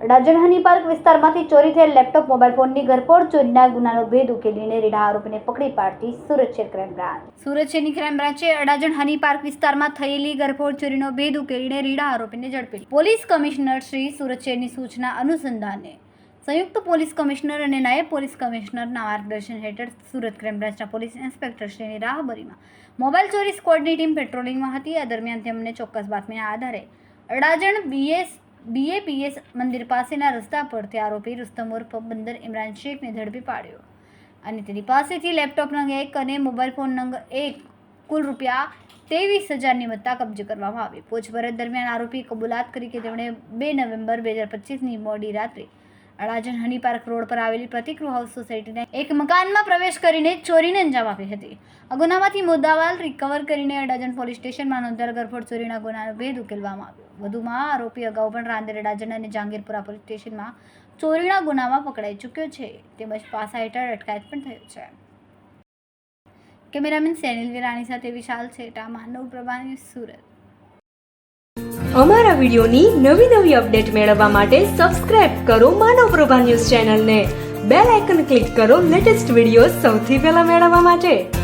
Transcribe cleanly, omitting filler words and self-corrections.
Adajan honey park વિસ્તારમાંથી ચોરી થયેલ લેપટોપ મોબાઈલ ફોનની ઘરફોડ ચોરીના ગુનાનો ભેદ ઉકેલીને રીઢા આરોપીને પકડી પાડતી સુરત શહેર ક્રાઇમ બ્રાન્ચ. સુરત શહેરની ક્રાઇમ બ્રાન્ચે અડાજણ હની પાર્ક વિસ્તારમાં થયેલી ઘરફોડ ચોરીનો ભેદ ઉકેલીને રીઢા આરોપીને ઝડપી. પોલીસ કમિશનર શ્રી સુરત શહેરની સૂચના અનુસંધાને સંયુક્ત પોલીસ કમિશનર અને નાયબ પોલીસ કમિશનરના માર્ગદર્શન હેઠળ સુરત ક્રાઇમ બ્રાન્ચના પોલીસ ઇન્સ્પેક્ટર શ્રીની રાહબરીમાં મોબાઈલ ચોરી સ્ક્વોડની ટીમ પેટ્રોલિંગમાં હતી. આ દરમિયાન તેમને ચોક્કસ બાતમીના આધારે અડાજણ BAPS મંદિર પાસેના રસ્તા પરથી આરોપી રુસ્તમ ઉર્ફ બંદર ઇમરાન શેખને ઝડપી પાડ્યો અને તેની પાસેથી લેપટોપ નંગ 1 અને મોબાઈલ ફોન નંગ 1 કુલ ₹23,000ની મત્તા કબજે કરવામાં આવી. પૂછપરછ દરમિયાન આરોપીએ કબૂલાત કરી કે તેમણે 2 નવેમ્બર 2025ની મોડી રાત્રે અડાજણ હની પાર્ક રોડ પર આવેલી પ્રતિક હાઉસ સોસાયટીના એક મકાનમાં પ્રવેશ કરીને ચોરીને અંજામ આપી હતી. આ ગુનામાંથી મુદ્દામાલ રિકવર કરીને અડાજણ પોલીસ સ્ટેશનમાં નોંધાયેલ ઘરફોડ ચોરીના ગુનાનો ભેદ ઉકેલવામાં આવ્યો. વધુમાં આરોપી અગાઉ પણ રાંદેર, અડાજણ અને જહાંગીરપુરા પોલીસ સ્ટેશનમાં ચોરીના ગુનામાં પકડાઈ ચૂક્યો છે તેમજ પાસા હેઠળ અટકાયત પણ થયો છે. કેમેરામેન સેનિલ વિરાણી સાથે વિશાલ છેટા, માનવ પ્રભા ન્યૂઝ, સુરત. અમારા વિડિયોની નવી અપડેટ મેળવવા માટે સબસ્ક્રાઇબ કરો માનવ પ્રભા ન્યૂઝ ચેનલને. બેલ આઇકન ક્લિક કરો લેટેસ્ટ વિડિયો સૌથી પહેલા મેળવવા માટે.